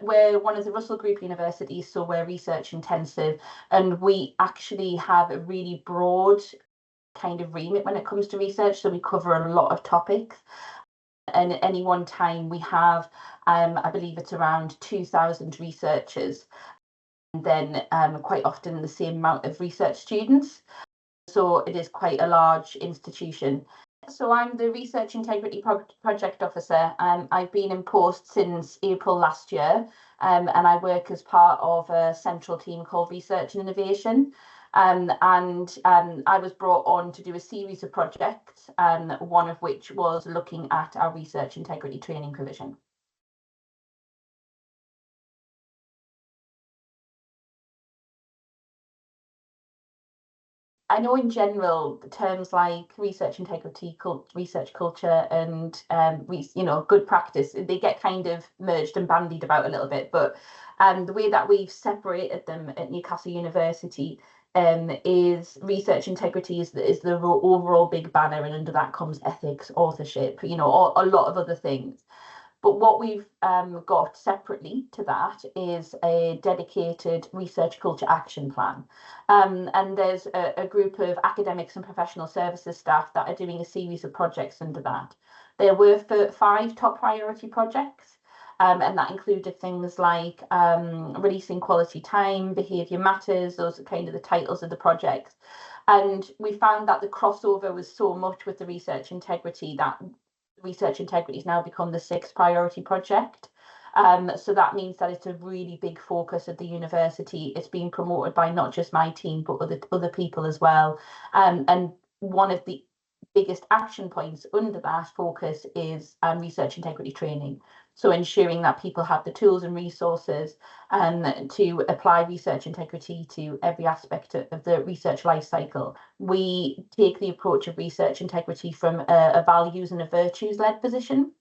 we're one of the Russell Group universities, so we're research intensive, and we actually have a really broad kind of remit when it comes to research. So we cover a lot of topics. And at any one time we have, I believe it's around 2,000 researchers, and then quite often the same amount of research students. So it is quite a large institution. So I'm the Research Integrity Project Officer. I've been in post since April last year, and I work as part of a central team called Research and Innovation. And I was brought on to do a series of projects, one of which was looking at our research integrity training provision. I know in general terms like research integrity, research culture, and good practice, they get kind of merged and bandied about a little bit. But the way that we've separated them at Newcastle University is research integrity is the overall big banner, and under that comes ethics, authorship, a lot of other things. But what we've got separately to that is a dedicated research culture action plan. And there's a group of academics and professional services staff that are doing a series of projects under that. There were 5 top priority projects, and that included things like releasing quality time, behaviour matters, those are kind of the titles of the projects. And we found that the crossover was so much with the research integrity that research integrity has now become the 6th priority project. So that means that it's a really big focus at the university. It's being promoted by not just my team, but other people as well. And one of the biggest action points under that focus is research integrity training. So ensuring that people have the tools and resources to apply research integrity to every aspect of the research life cycle. We take the approach of research integrity from a values and a virtues led position,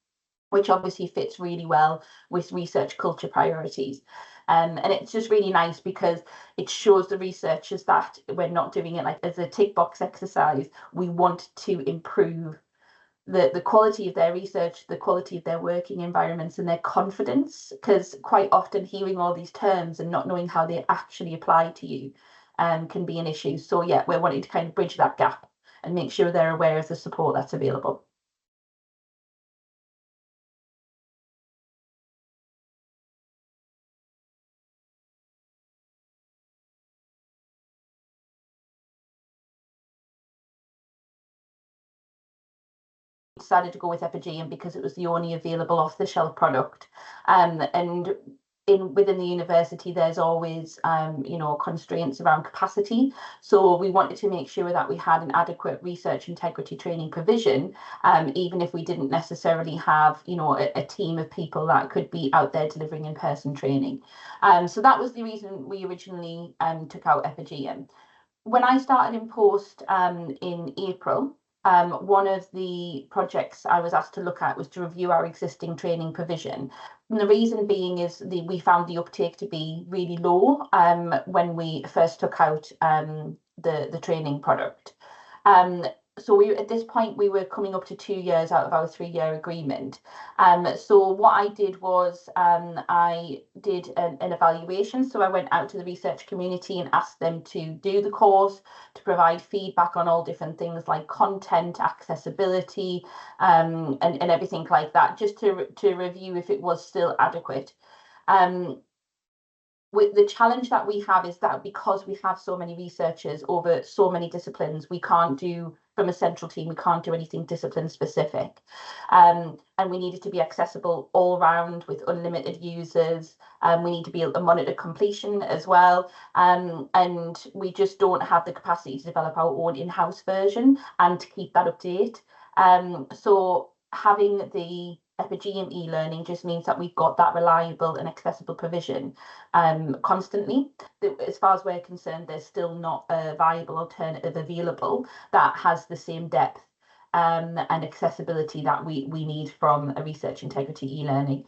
which obviously fits really well with research culture priorities. And it's just really nice because it shows the researchers that we're not doing it like as a tick box exercise. We want to improve the quality of their research, the quality of their working environments, and their confidence, because quite often hearing all these terms and not knowing how they actually apply to you can be an issue. So yeah, we're wanting to kind of bridge that gap and make sure they're aware of the support that's available. Decided to go with Epigeum because it was the only available off-the-shelf product, and within the university there's always constraints around capacity, so we wanted to make sure that we had an adequate research integrity training provision, even if we didn't necessarily have a team of people that could be out there delivering in-person training. So that was the reason we originally took out Epigeum. When I started in post in April, one of the projects I was asked to look at was to review our existing training provision. And the reason being is we found the uptake to be really low when we first took out the training product. So at this point we were coming up to 2 years out of our 3-year agreement. So what I did was I did an evaluation. So I went out to the research community and asked them to do the course, to provide feedback on all different things like content, accessibility, and everything like that, just to review if it was still adequate. With the challenge that we have is that because we have so many researchers over so many disciplines, we can't do, from a central team, we can't do anything discipline specific. And we need it to be accessible all round with unlimited users. We need to be able to monitor completion as well. And we just don't have the capacity to develop our own in-house version and to keep that update. So having the Epigeum e-learning just means that we've got that reliable and accessible provision constantly. As far as we're concerned, there's still not a viable alternative available that has the same depth and accessibility that we need from a research integrity e-learning.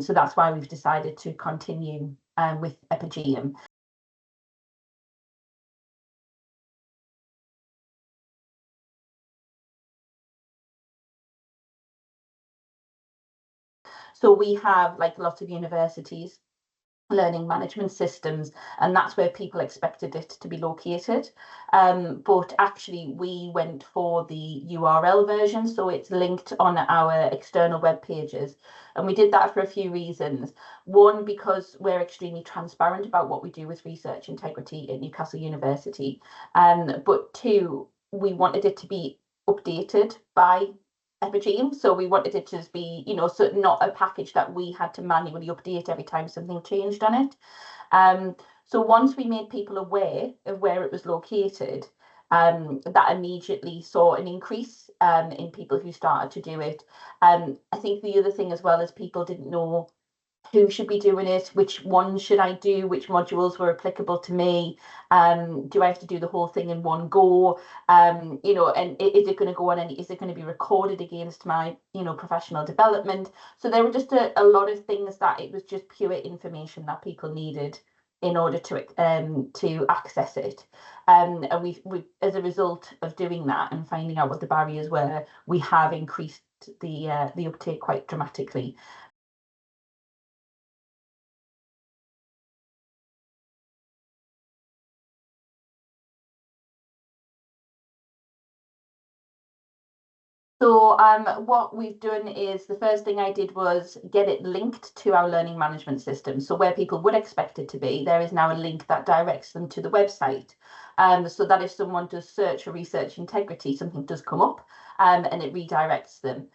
So that's why we've decided to continue with Epigeum. So we have, like lots of universities, learning management systems, and that's where people expected it to be located. But actually we went for the URL version, so it's linked on our external web pages. And we did that for a few reasons. One, because we're extremely transparent about what we do with research integrity at Newcastle University. But two, we wanted it to be updated by Epigeum. So we wanted it to just be, so not a package that we had to manually update every time something changed on it. So once we made people aware of where it was located, that immediately saw an increase in people who started to do it. I think the other thing as well is people didn't know who should be doing it, which one should I do, which modules were applicable to me, do I have to do the whole thing in one go, and is it going to go on is it going to be recorded against my, professional development? So there were just a lot of things that it was just pure information that people needed in order to access it. And we as a result of doing that and finding out what the barriers were, we have increased the uptake quite dramatically. So what we've done is the first thing I did was get it linked to our learning management system. So where people would expect it to be, there is now a link that directs them to the website. So that if someone does search for research integrity, something does come up and it redirects them.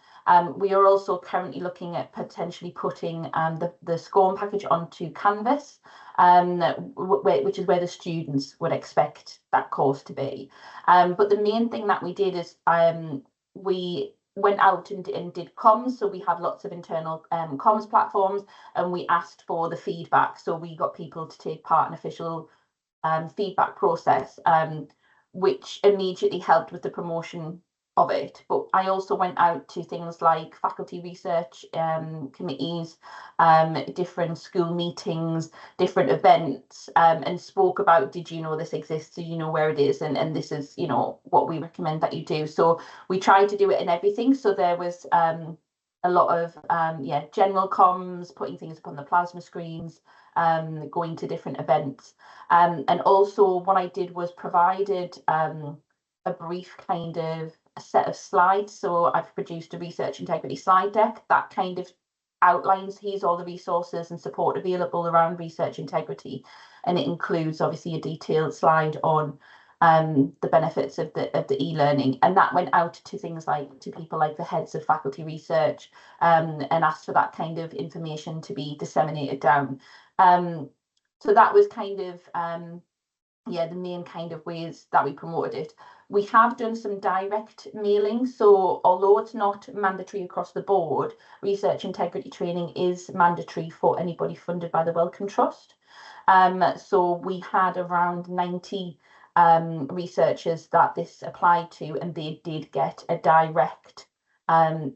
We are also currently looking at potentially putting the SCORM package onto Canvas, which is where the students would expect that course to be. But the main thing that we did is we went out and did comms. So we have lots of internal comms platforms, and we asked for the feedback. So we got people to take part in official feedback process, which immediately helped with the promotion of it. But I also went out to things like faculty research committees, different school meetings, different events, and spoke about, did you know this exists? Do you know where it is? And this is, what we recommend that you do. So we tried to do it in everything. So there was a lot of general comms, putting things up on the plasma screens, going to different events. And also what I did was provided a brief kind of a set of slides. So I've produced a research integrity slide deck that kind of outlines, here's all the resources and support available around research integrity. And it includes obviously a detailed slide on the benefits of the e-learning, and that went out to things like to people like the heads of faculty research, and asked for that kind of information to be disseminated down. So that was kind of the main kind of ways that we promoted it. We have done some direct mailing, so although it's not mandatory across the board, research integrity training is mandatory for anybody funded by the Wellcome Trust. So we had around 90 researchers that this applied to, and they did get a direct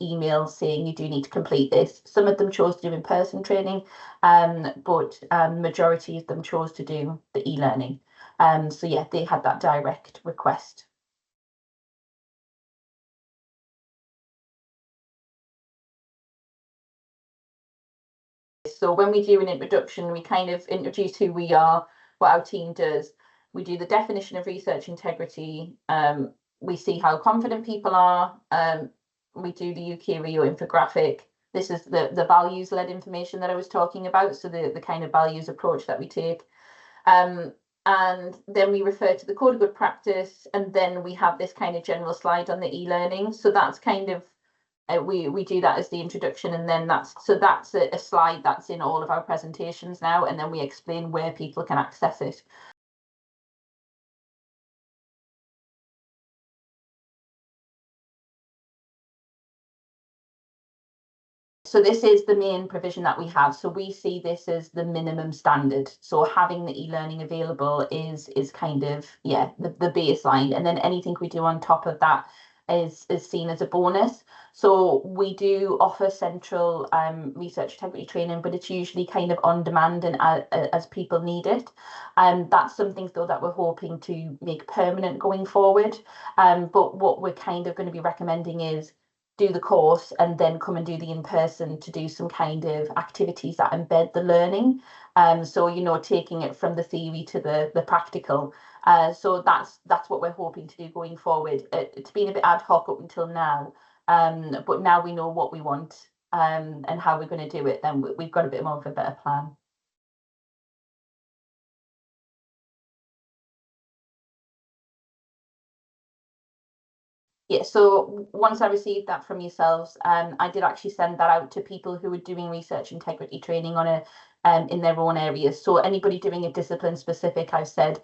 email saying you do need to complete this. Some of them chose to do in-person training, but majority of them chose to do the e-learning. So yeah, they had that direct request. So when we do an introduction, we kind of introduce who we are, what our team does. We do the definition of research integrity. We see how confident people are. We do the UK Rio infographic. This is the values-led information that I was talking about. So the kind of values approach that we take. And then we refer to the code of good practice, and then we have this kind of general slide on the e-learning. So that's kind of we do that as the introduction, and then that's a slide that's in all of our presentations now, and then we explain where people can access it. So this is the main provision that we have. So we see this as the minimum standard. So having the e-learning available is kind of the baseline, and then anything we do on top of that is seen as a bonus. So we do offer central research integrity training, but it's usually kind of on demand and as people need it. And that's something though that we're hoping to make permanent going forward. But what we're kind of going to be recommending is do the course and then come and do the in-person to do some kind of activities that embed the learning. So, you know, taking it from the theory to the practical. So that's what we're hoping to do going forward. It's been a bit ad hoc up until now, but now we know what we want and how we're going to do it, then we've got a bit more of a better plan. Yeah, so once I received that from yourselves, I did actually send that out to people who were doing research integrity training on a in their own areas. So anybody doing a discipline specific, I've said,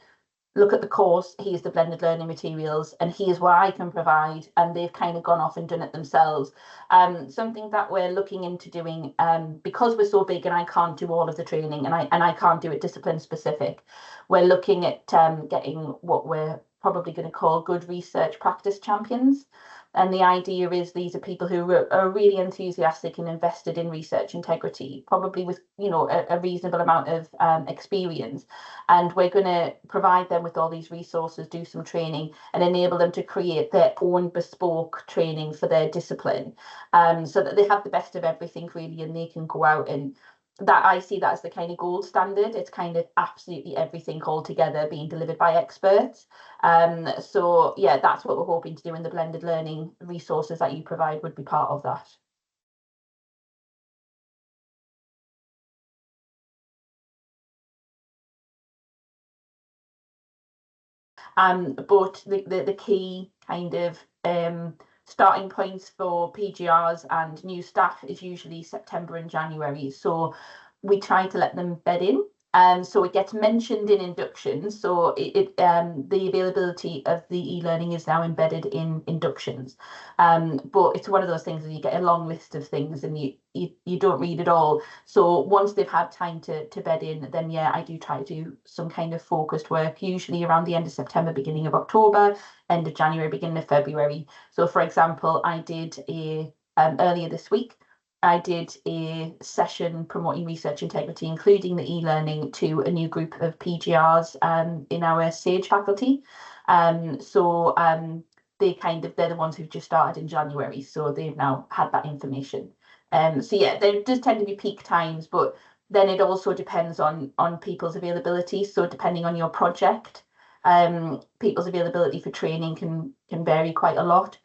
look at the course, here's the blended learning materials, and here's what I can provide. And they've kind of gone off and done it themselves. Something that we're looking into doing, because we're so big and I can't do all of the training and I can't do it discipline specific, we're looking at getting what we're probably going to call good research practice champions. And the idea is these are people who are really enthusiastic and invested in research integrity, probably with, you know, a reasonable amount of experience. And we're going to provide them with all these resources, do some training, and enable them to create their own bespoke training for their discipline, so that they have the best of everything really, and they can go out and that I see that as the kind of gold standard. It's kind of absolutely everything all together being delivered by experts. So yeah, that's what we're hoping to do, in the blended learning resources that you provide would be part of that. But the key kind of starting points for PGRs and new staff is usually September and January. So we try to let them bed in. So it gets mentioned in induction. So the availability of the e-learning is now embedded in inductions. But it's one of those things that you get a long list of things and you don't read it all. So once they've had time to bed in, then yeah, I do try to do some kind of focused work, usually around the end of September, beginning of October, end of January, beginning of February. So for example, I did earlier this week, I did a session promoting research integrity, including the e-learning, to a new group of PGRs in our SAGE faculty. They're the ones who've just started in January, so they've now had that information. So yeah, there does tend to be peak times, but then it also depends on people's availability. So depending on your project, people's availability for training can vary quite a lot.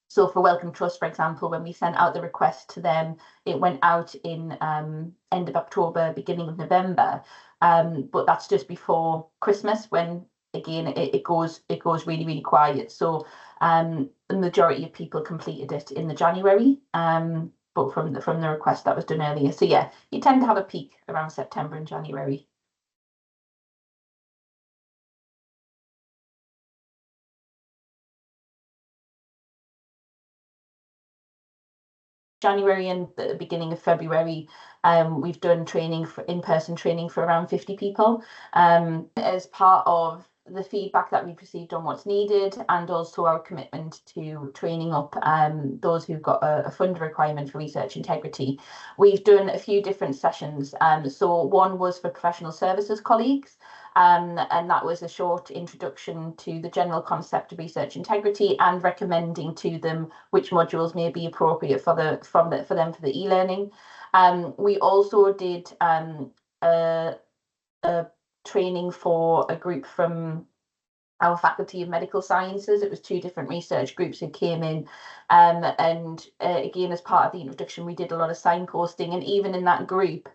So for Wellcome Trust, for example, when we sent out the request to them, it went out in end of October, beginning of November. But that's just before Christmas, when again it goes really, really quiet. So the majority of people completed it in the January, but from the request that was done earlier. So yeah, you tend to have a peak around September and January. January and the beginning of February, we've done training for in-person training for around 50 people, as part of the feedback that we've received on what's needed, and also our commitment to training up those who've got a fund requirement for research integrity. We've done a few different sessions. So one was for professional services colleagues, and that was a short introduction to the general concept of research integrity and recommending to them which modules may be appropriate for them for the e-learning. We also did a training for a group from our Faculty of Medical Sciences. It was two different research groups who came in, and again, as part of the introduction, we did a lot of signposting, and even in that group,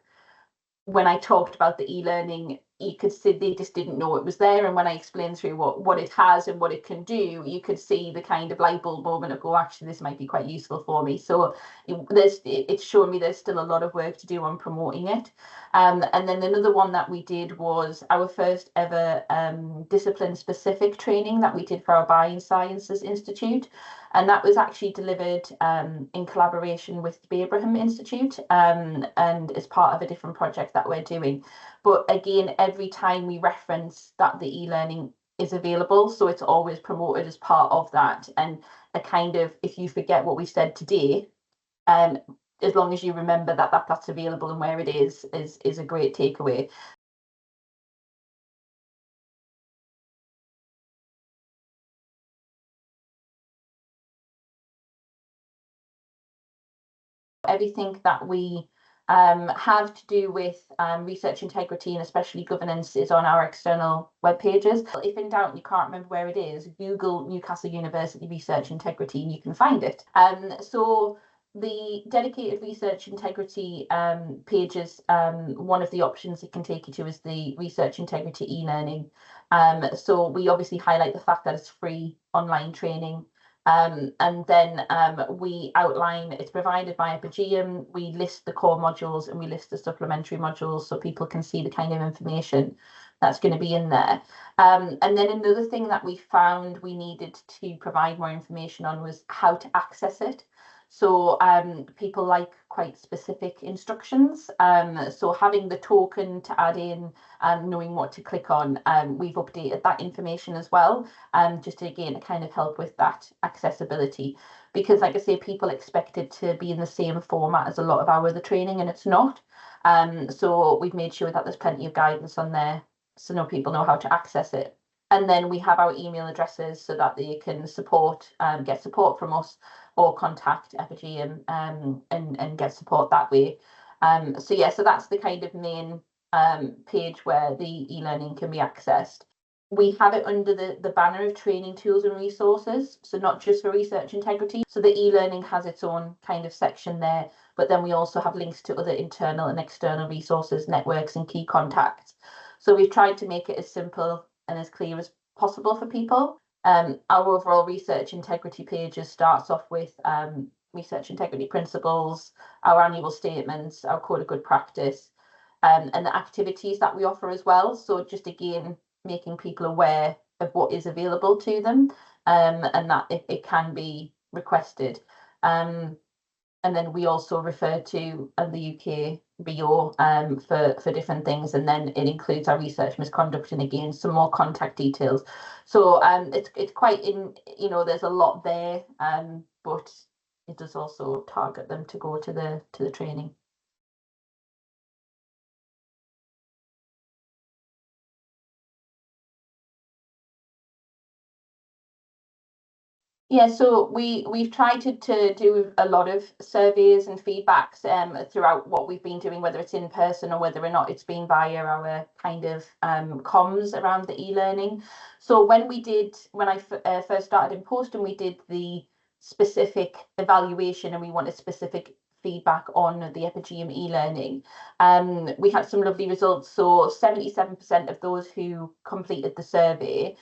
when I talked about the e-learning, you could see they just didn't know it was there. And when I explained through what it has and what it can do, you could see the kind of light bulb moment of, oh, actually, this might be quite useful for me. So it's showing me there's still a lot of work to do on promoting it. And then another one that we did was our first ever discipline specific training that we did for our Biosciences Institute. And that was actually delivered in collaboration with the Abraham Institute, and as part of a different project that we're doing. But again, every time we reference that the e-learning is available, so it's always promoted as part of that. And a kind of, if you forget what we said today, as long as you remember that's available and where it is a great takeaway. Everything that we have to do with research integrity and especially governance is on our external web pages. If in doubt and you can't remember where it is, Google Newcastle University Research Integrity and you can find it. So the dedicated research integrity pages, one of the options it can take you to is the research integrity e-learning. So we obviously highlight the fact that it's free online training. And then we outline, it's provided by Epigeum, we list the core modules and we list the supplementary modules so people can see the kind of information that's going to be in there. And then another thing that we found we needed to provide more information on was how to access it. So people like quite specific instructions. So having the token to add in and knowing what to click on, we've updated that information as well, just to, again, to kind of help with that accessibility. Because like I say, people expect it to be in the same format as a lot of our other training and it's not. So we've made sure that there's plenty of guidance on there so people know how to access it. And then we have our email addresses so that they can get support from us or contact Epigeum and get support that way. So that's the kind of main page where the e-learning can be accessed. We have it under the banner of training tools and resources, so not just for research integrity. So the e-learning has its own kind of section there, but then we also have links to other internal and external resources, networks and key contacts. So we've tried to make it as simple and as clear as possible for people. Our overall research integrity pages starts off with research integrity principles, our annual statements, our code of good practice, and the activities that we offer as well. So just again, making people aware of what is available to them, and that it can be requested. And then we also refer to the UK BO for different things, and then it includes our research misconduct and again some more contact details. So it's quite there's a lot there, but it does also target them to go to the training. Yeah, so we've tried to do a lot of surveys and feedbacks throughout what we've been doing, whether it's in person or whether or not it's been via our kind of comms around the e-learning. So when I first started in post and we did the specific evaluation and we wanted specific feedback on the Epigeum e-learning, we had some lovely results. So 77% of those who completed the survey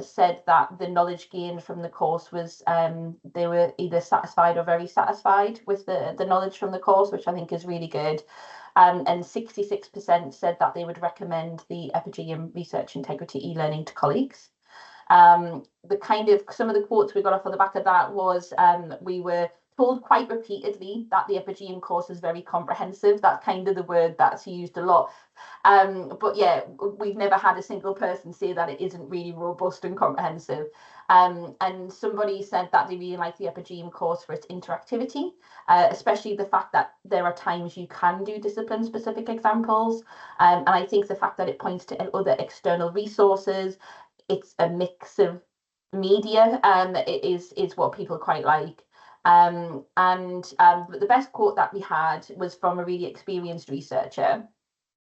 said that the knowledge gained from the course was they were either satisfied or very satisfied with the knowledge from the course, which I think is really good. And 66% said that they would recommend the Epigeum Research Integrity e-learning to colleagues. Some of the quotes we got off of the back of that was we were told quite repeatedly that the Epigeum course is very comprehensive. That's kind of the word that's used a lot. But yeah, we've never had a single person say that it isn't really robust and comprehensive. And somebody said that they really like the Epigeum course for its interactivity, especially the fact that there are times you can do discipline-specific examples. And I think the fact that it points to other external resources, it's a mix of media, it is what people quite like. But the best quote that we had was from a really experienced researcher,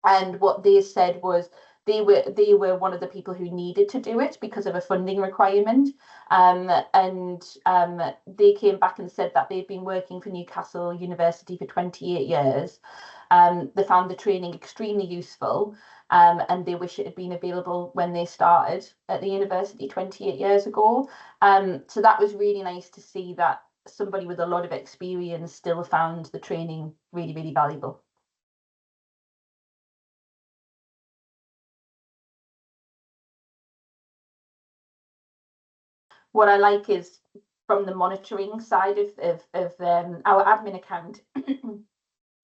and what they said was they were one of the people who needed to do it because of a funding requirement, and they came back and said that they've been working for Newcastle University for 28 years. They found the training extremely useful, and they wish it had been available when they started at the university 28 years ago. So that was really nice to see that somebody with a lot of experience still found the training really, really valuable. What I like is from the monitoring side of our admin account,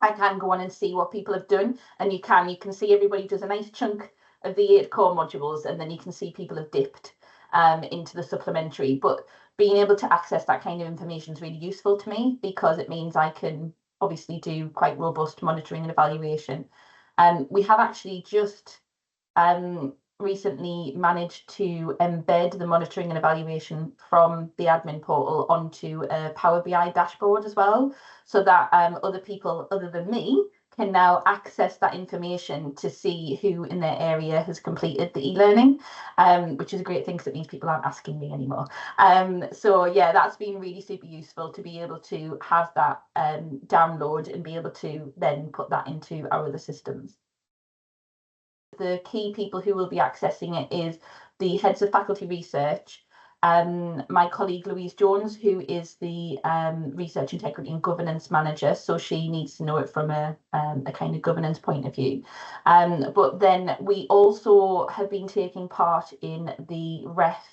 I can go on and see what people have done, and you can see everybody does a nice chunk of the 8 core modules, and then you can see people have dipped into the supplementary. But being able to access that kind of information is really useful to me because it means I can obviously do quite robust monitoring and evaluation. We have actually just recently managed to embed the monitoring and evaluation from the admin portal onto a Power BI dashboard as well, so that other people other than me can now access that information to see who in their area has completed the e-learning, which is a great thing because it means people aren't asking me anymore. So yeah, that's been really super useful to be able to have that download and be able to then put that into our other systems. The key people who will be accessing it is the heads of faculty research, my colleague Louise Jones, who is the research integrity and governance manager, so she needs to know it from a kind of governance point of view. But then we also have been taking part in the REF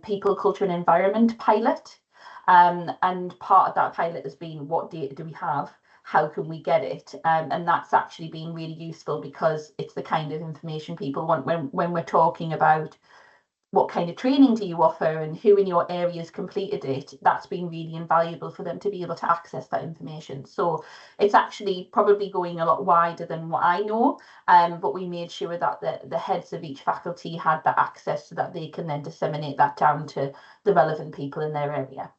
people, culture and environment pilot, and part of that pilot has been, what data do we have? How can we get it? And that's actually been really useful because it's the kind of information people want when we're talking about what kind of training do you offer and who in your area has completed it. That's been really invaluable for them to be able to access that information. So it's actually probably going a lot wider than what I know, but we made sure that the heads of each faculty had that access so that they can then disseminate that down to the relevant people in their area.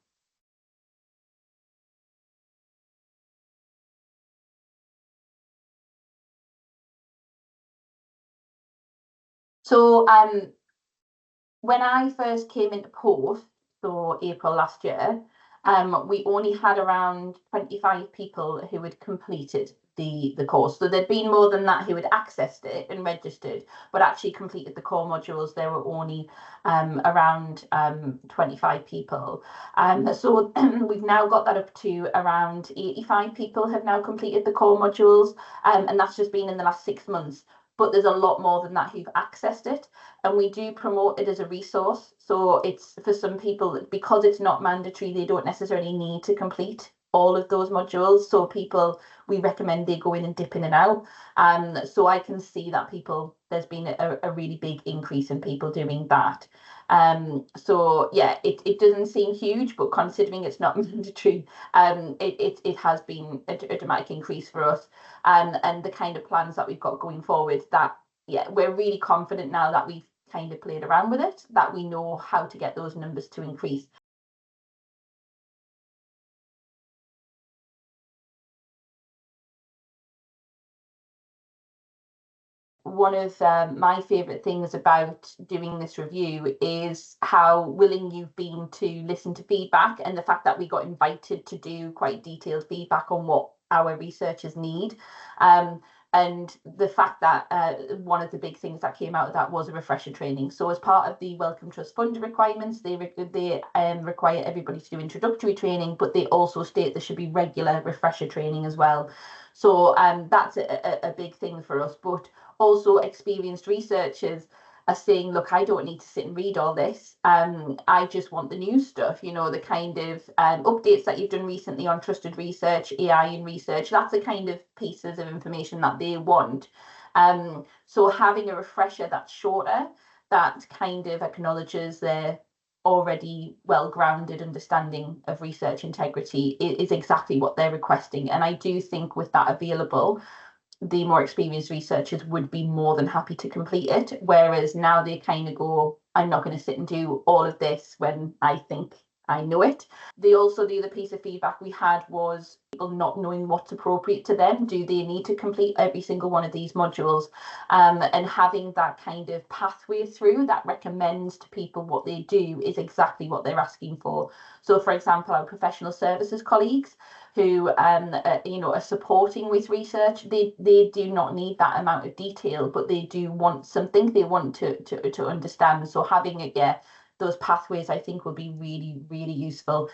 So when I first came into post, so April last year, we only had around 25 people who had completed the course. So there'd been more than that who had accessed it and registered, but actually completed the core modules. There were only around 25 people. So we've now got that up to around 85 people have now completed the core modules, and that's just been in the last 6 months. But there's a lot more than that who've accessed it, and we do promote it as a resource. So it's for some people, because it's not mandatory, they don't necessarily need to complete all of those modules. So people, we recommend they go in and dip in and out. So I can see that there's been a really big increase in people doing that. So yeah, it doesn't seem huge, but considering it's not mandatory, it has been a dramatic increase for us. And the kind of plans that we've got going forward, that yeah, we're really confident now that we've kind of played around with it, that we know how to get those numbers to increase. One of my favourite things about doing this review is how willing you've been to listen to feedback, and the fact that we got invited to do quite detailed feedback on what our researchers need. And the fact that one of the big things that came out of that was a refresher training. So as part of the Wellcome Trust Fund requirements, they require everybody to do introductory training, but they also state there should be regular refresher training as well. So that's a big thing for us. But also experienced researchers are saying, look, I don't need to sit and read all this. I just want the new stuff, the kind of updates that you've done recently on trusted research, AI in research. That's the kind of pieces of information that they want. So having a refresher that's shorter, that kind of acknowledges their already well-grounded understanding of research integrity is exactly what they're requesting. And I do think with that available, the more experienced researchers would be more than happy to complete it. Whereas now they kind of go, I'm not going to sit and do all of this when I think I know it. The other piece of feedback we had was people not knowing what's appropriate to them. Do they need to complete every single one of these modules? And having that kind of pathway through that recommends to people what they do is exactly what they're asking for. So for example, our professional services colleagues who are supporting with research, they do not need that amount of detail, but they do want something, they want to understand. So having those pathways, I think, will be really, really useful.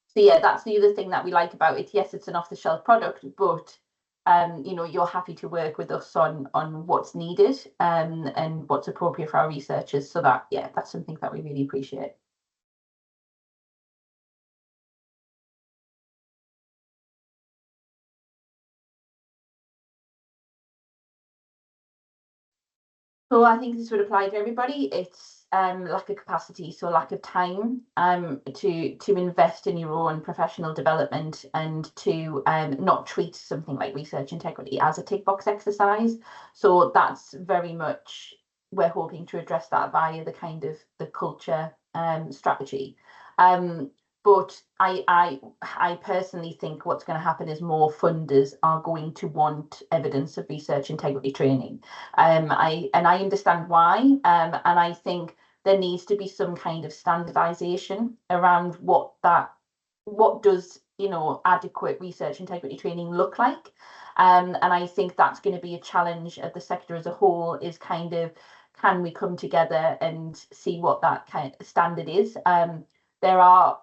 So yeah, that's the other thing that we like about it. Yes, it's an off-the-shelf product, but you're happy to work with us on what's needed and what's appropriate for our researchers. So that's something that we really appreciate. So I think this would apply to everybody. It's lack of capacity, so lack of time to invest in your own professional development, and to not treat something like research integrity as a tick box exercise. So that's very much we're hoping to address that via the kind of the culture strategy. But I personally think what's going to happen is more funders are going to want evidence of research integrity training. I understand why, and I think there needs to be some kind of standardization around what does, you know, adequate research integrity training look like. And I think that's going to be a challenge of the sector as a whole, is kind of, can we come together and see what that kind of standard is? There are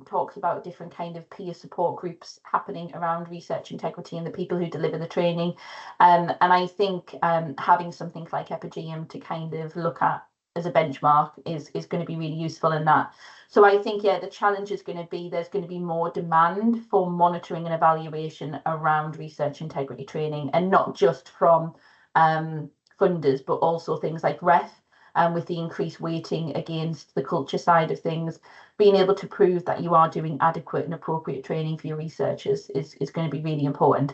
talks about different kind of peer support groups happening around research integrity and the people who deliver the training. And I think having something like Epigeum to kind of look at as a benchmark is going to be really useful in that. So I think, yeah, the challenge is going to be, there's going to be more demand for monitoring and evaluation around research integrity training, and not just from funders, but also things like REF, with the increased weighting against the culture side of things. Being able to prove that you are doing adequate and appropriate training for your researchers is going to be really important.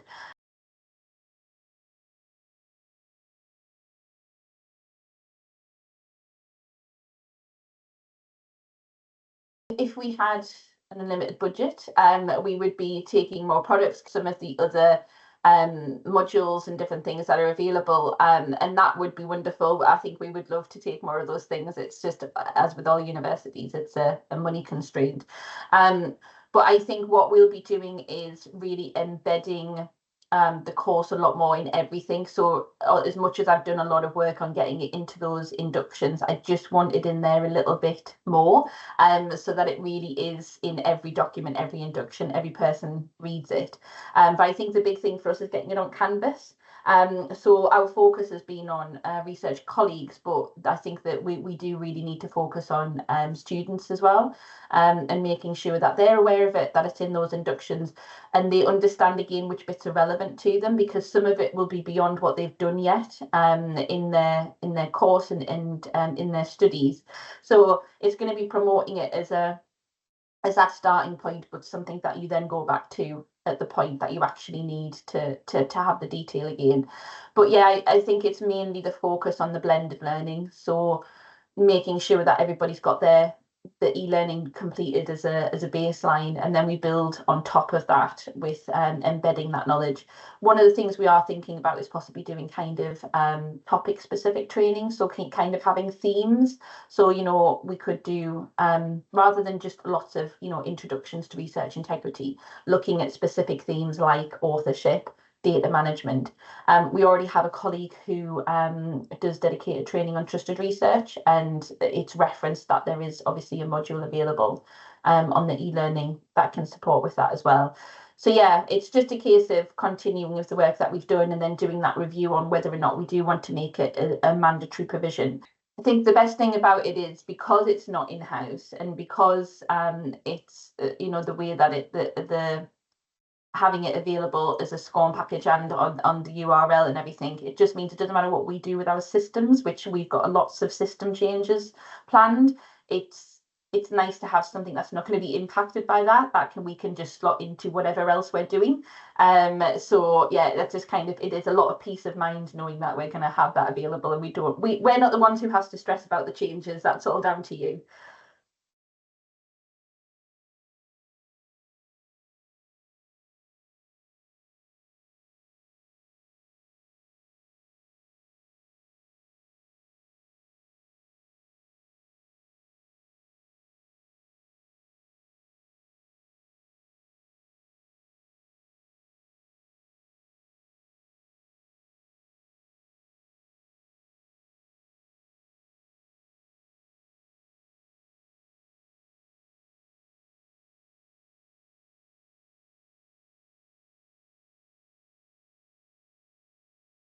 If we had an unlimited budget, we would be taking more products, some of the other modules and different things that are available, and that would be wonderful. I think we would love to take more of those things. It's just, as with all universities, it's a money constraint. But I think what we'll be doing is really embedding the course a lot more in everything. So as much as I've done a lot of work on getting it into those inductions, I just want it in there a little bit more, so that it really is in every document, every induction, every person reads it. But I think the big thing for us is getting it on Canvas. So our focus has been on research colleagues, but I think that we do really need to focus on students as well, and making sure that they're aware of it, that it's in those inductions, and they understand again which bits are relevant to them, because some of it will be beyond what they've done yet in their course and in their studies. So it's going to be promoting it as that starting point, but something that you then go back to at the point that you actually need to have the detail again. But yeah, I think it's mainly the focus on the blended learning. So making sure that everybody's got the e-learning completed as a baseline, and then we build on top of that with embedding that knowledge. One of the things we are thinking about is possibly doing kind of topic specific training, so kind of having themes. So, you know, we could do, rather than just lots of, you know, introductions to research integrity, looking at specific themes like authorship, data management. We already have a colleague who does dedicated training on trusted research, and it's referenced that there is obviously a module available on the e-learning that can support with that as well. So yeah, it's just a case of continuing with the work that we've done, and then doing that review on whether or not we do want to make it a mandatory provision. I think the best thing about it is, because it's not in-house, and because it's you know, the way that the having it available as a SCORM package and on the URL and everything, it just means it doesn't matter what we do with our systems, which we've got lots of system changes planned. It's nice to have something that's not going to be impacted by that we can just slot into whatever else we're doing. So yeah, that's just kind of, it is a lot of peace of mind knowing that we're going to have that available, and we're not the ones who has to stress about the changes. That's all down to you.